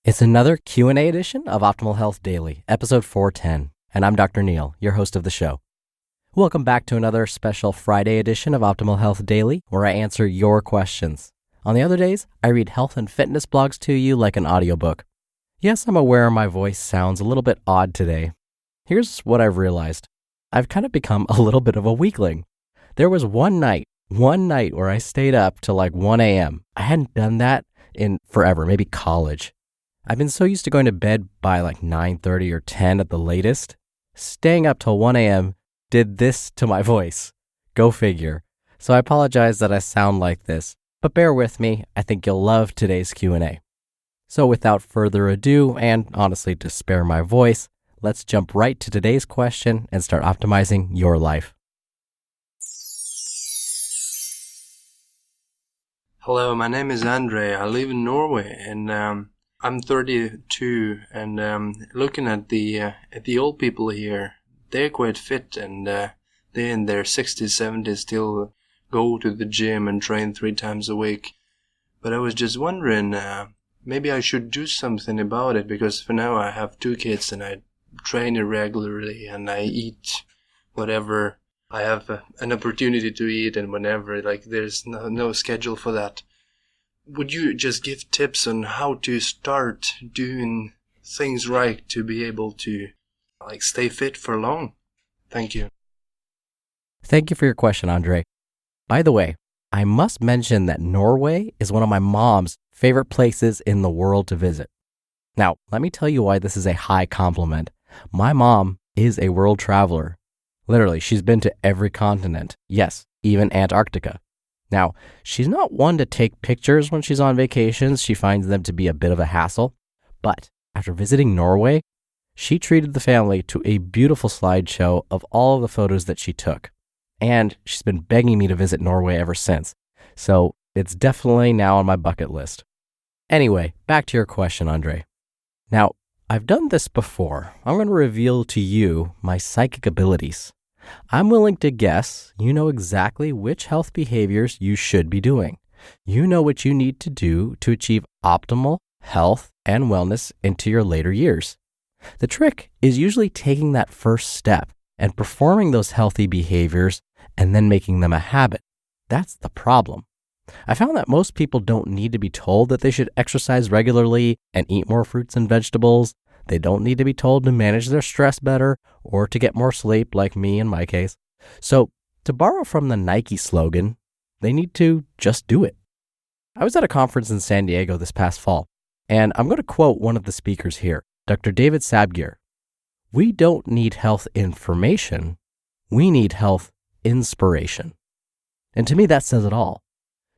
It's another Q&A edition of Optimal Health Daily, episode 410, and I'm Dr. Neil, your host of the show. Welcome back to another special Friday edition of Optimal Health Daily, where I answer your questions. On the other days, I read health and fitness blogs to you like an audiobook. Yes, I'm aware my voice sounds a little bit odd today. Here's what I've realized. I've kind of become a little bit of a weakling. There was one night where I stayed up till like 1 a.m. I hadn't done that in forever, maybe college. I've been so used to going to bed by like 9:30 or 10 at the latest. Staying up till 1 a.m. did this to my voice. Go figure. So I apologize that I sound like this, but bear with me. I think you'll love today's Q&A. So without further ado, and honestly to spare my voice, let's jump right to today's question and start optimizing your life. Hello, my name is Andre. I live in Norway, and I'm 32. And looking at the old people here, they're quite fit, and they in their 60s, 70s still go to the gym and train 3 times a week. But I was just wondering, maybe I should do something about it, because for now I have 2 kids and I train irregularly and I eat whatever I have an opportunity to eat and whenever, like there's no schedule for that. Would you just give tips on how to start doing things right to be able to stay fit for long? Thank you. Thank you for your question, Andre. By the way, I must mention that Norway is one of my mom's favorite places in the world to visit. Now, let me tell you why this is a high compliment. My mom is a world traveler. Literally, she's been to every continent. Yes, even Antarctica. Now, she's not one to take pictures when she's on vacations. She finds them to be a bit of a hassle. But after visiting Norway, she treated the family to a beautiful slideshow of all of the photos that she took. And she's been begging me to visit Norway ever since. So it's definitely now on my bucket list. Anyway, back to your question, Andre. Now, I've done this before. I'm going to reveal to you my psychic abilities. I'm willing to guess you know exactly which health behaviors you should be doing. You know what you need to do to achieve optimal health and wellness into your later years. The trick is usually taking that first step and performing those healthy behaviors and then making them a habit. That's the problem. I found that most people don't need to be told that they should exercise regularly and eat more fruits and vegetables. They don't need to be told to manage their stress better or to get more sleep, like me in my case. So, to borrow from the Nike slogan, they need to just do it. I was at a conference in San Diego this past fall, and I'm going to quote one of the speakers here, Dr. David Sabgir. We don't need health information, we need health inspiration. And to me, that says it all.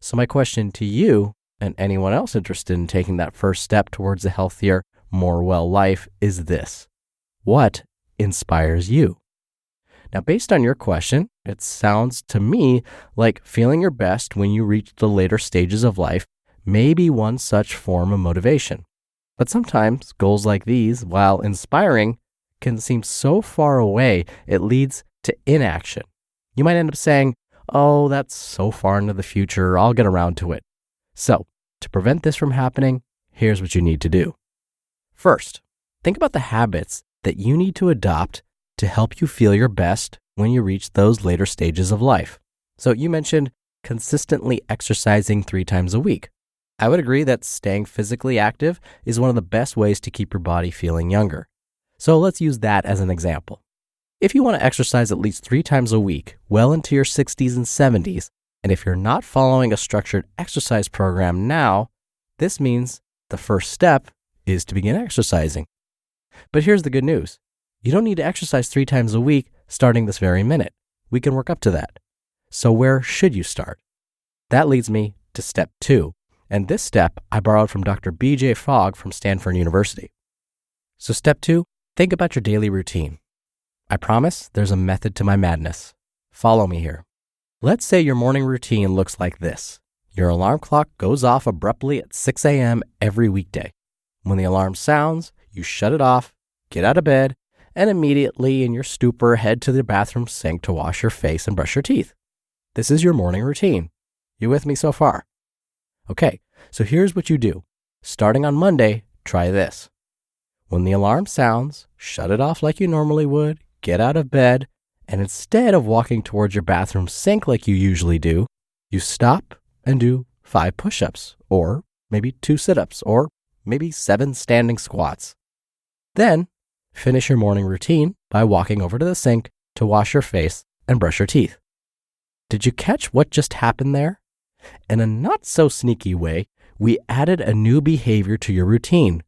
So my question to you and anyone else interested in taking that first step towards a healthier, more well life is this. What inspires you? Now, based on your question, it sounds to me like feeling your best when you reach the later stages of life may be one such form of motivation. But sometimes goals like these, while inspiring, can seem so far away it leads to inaction. You might end up saying, "Oh, that's so far into the future, I'll get around to it." So, to prevent this from happening, here's what you need to do. First, think about the habits that you need to adopt to help you feel your best when you reach those later stages of life. So you mentioned consistently exercising 3 times a week. I would agree that staying physically active is one of the best ways to keep your body feeling younger. So let's use that as an example. If you want to exercise at least 3 times a week, well into your 60s and 70s, and if you're not following a structured exercise program now, this means the first step is to begin exercising. But here's the good news. You don't need to exercise 3 times a week starting this very minute. We can work up to that. So where should you start? That leads me to step 2. And this step I borrowed from Dr. B.J. Fogg from Stanford University. So step 2, think about your daily routine. I promise there's a method to my madness. Follow me here. Let's say your morning routine looks like this. Your alarm clock goes off abruptly at 6 a.m. every weekday. When the alarm sounds, you shut it off, get out of bed, and immediately in your stupor head to the bathroom sink to wash your face and brush your teeth. This is your morning routine. You with me so far? Okay, so here's what you do. Starting on Monday, try this. When the alarm sounds, shut it off like you normally would, get out of bed, and instead of walking towards your bathroom sink like you usually do, you stop and do 5 push-ups, or maybe 2 sit-ups, or maybe 7 standing squats. Then, finish your morning routine by walking over to the sink to wash your face and brush your teeth. Did you catch what just happened there? In a not so sneaky way, we added a new behavior to your routine.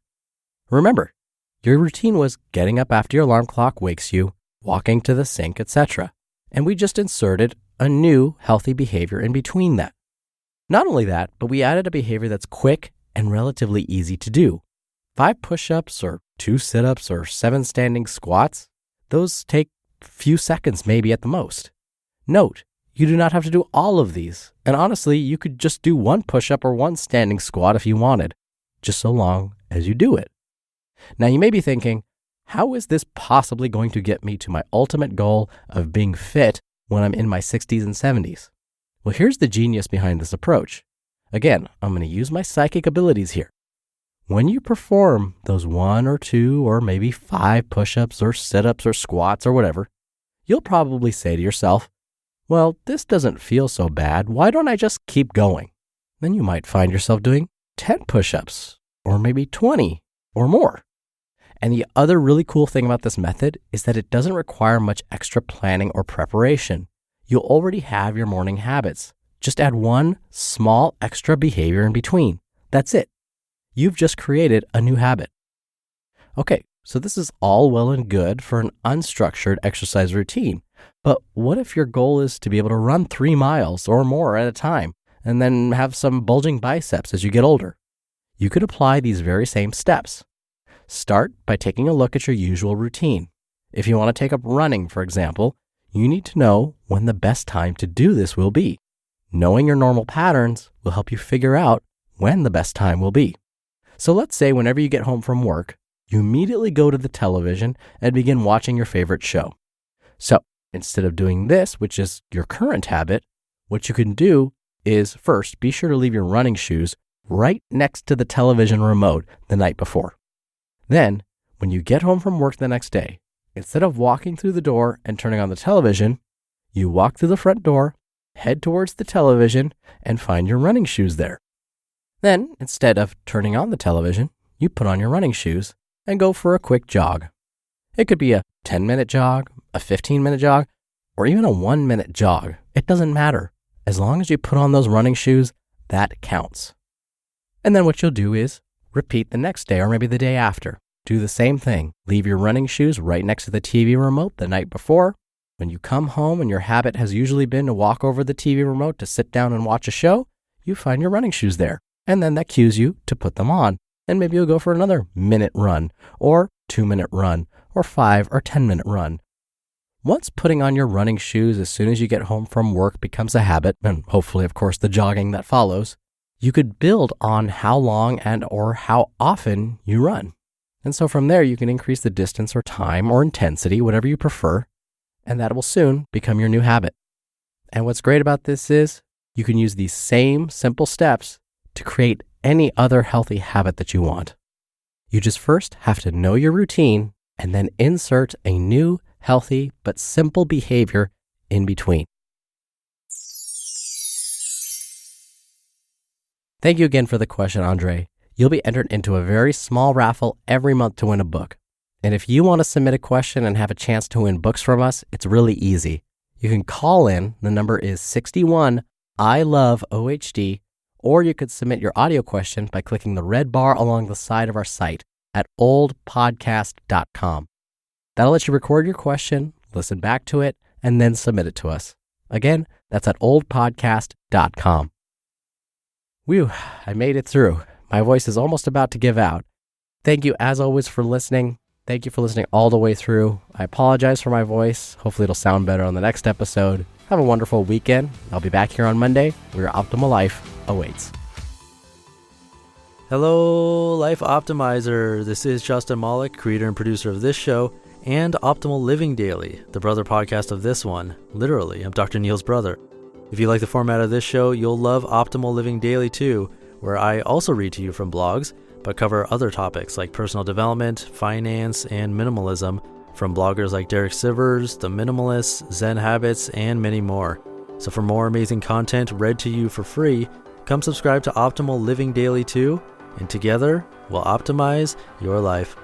Remember, your routine was getting up after your alarm clock wakes you, walking to the sink, etc. And we just inserted a new healthy behavior in between that. Not only that, but we added a behavior that's quick and relatively easy to do. 5 push-ups or 2 sit-ups or 7 standing squats, those take a few seconds maybe at the most. Note, you do not have to do all of these. And honestly, you could just do 1 push-up or 1 standing squat if you wanted, just so long as you do it. Now you may be thinking, how is this possibly going to get me to my ultimate goal of being fit when I'm in my 60s and 70s? Well, here's the genius behind this approach. Again, I'm going to use my psychic abilities here. When you perform those 1 or 2 or maybe 5 push-ups or sit-ups or squats or whatever, you'll probably say to yourself, well, this doesn't feel so bad. Why don't I just keep going? Then you might find yourself doing 10 push-ups or maybe 20 or more. And the other really cool thing about this method is that it doesn't require much extra planning or preparation. You'll already have your morning habits. Just add 1 small extra behavior in between. That's it. You've just created a new habit. Okay, so this is all well and good for an unstructured exercise routine. But what if your goal is to be able to run 3 miles or more at a time and then have some bulging biceps as you get older? You could apply these very same steps. Start by taking a look at your usual routine. If you want to take up running, for example, you need to know when the best time to do this will be. Knowing your normal patterns will help you figure out when the best time will be. So let's say whenever you get home from work, you immediately go to the television and begin watching your favorite show. So instead of doing this, which is your current habit, what you can do is first be sure to leave your running shoes right next to the television remote the night before. Then, when you get home from work the next day, instead of walking through the door and turning on the television, you walk through the front door, head towards the television, and find your running shoes there. Then, instead of turning on the television, you put on your running shoes and go for a quick jog. It could be a 10-minute jog, a 15-minute jog, or even a 1-minute jog. It doesn't matter. As long as you put on those running shoes, that counts. And then what you'll do is repeat the next day or maybe the day after. Do the same thing. Leave your running shoes right next to the TV remote the night before. When you come home and your habit has usually been to walk over the TV remote to sit down and watch a show, you find your running shoes there. And then that cues you to put them on. And maybe you'll go for another minute run or 2-minute run or 5 or 10-minute run. Once putting on your running shoes as soon as you get home from work becomes a habit, and hopefully, of course, the jogging that follows, you could build on how long and or how often you run. And so from there, you can increase the distance or time or intensity, whatever you prefer, and that will soon become your new habit. And what's great about this is you can use these same simple steps to create any other healthy habit that you want. You just first have to know your routine and then insert a new healthy but simple behavior in between. Thank you again for the question, Andre. You'll be entered into a very small raffle every month to win a book. And if you want to submit a question and have a chance to win books from us, it's really easy. You can call in. The number is 61 I love OHD, or you could submit your audio question by clicking the red bar along the side of our site at oldpodcast.com. That'll let you record your question, listen back to it, and then submit it to us. Again, that's at oldpodcast.com. Whew, I made it through. My voice is almost about to give out. Thank you, as always, for listening. Thank you for listening all the way through. I apologize for my voice. Hopefully it'll sound better on the next episode. Have a wonderful weekend. I'll be back here on Monday where your optimal life awaits. Hello, Life Optimizer. This is Justin Malik, creator and producer of this show and Optimal Living Daily, the brother podcast of this one. Literally, I'm Dr. Neil's brother. If you like the format of this show, you'll love Optimal Living Daily too, where I also read to you from blogs but cover other topics like personal development, finance, and minimalism from bloggers like Derek Sivers, The Minimalists, Zen Habits, and many more. So for more amazing content read to you for free, come subscribe to Optimal Living Daily too, and together we'll optimize your life.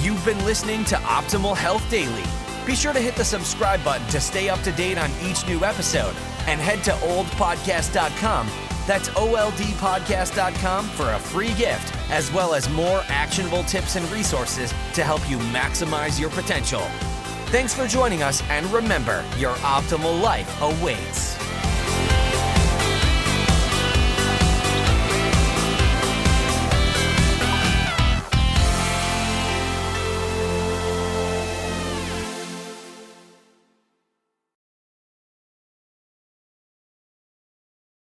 You've been listening to Optimal Health Daily. Be sure to hit the subscribe button to stay up to date on each new episode, and head to oldpodcast.com. That's oldpodcast.com for a free gift, as well as more actionable tips and resources to help you maximize your potential. Thanks for joining us, and remember, your optimal life awaits.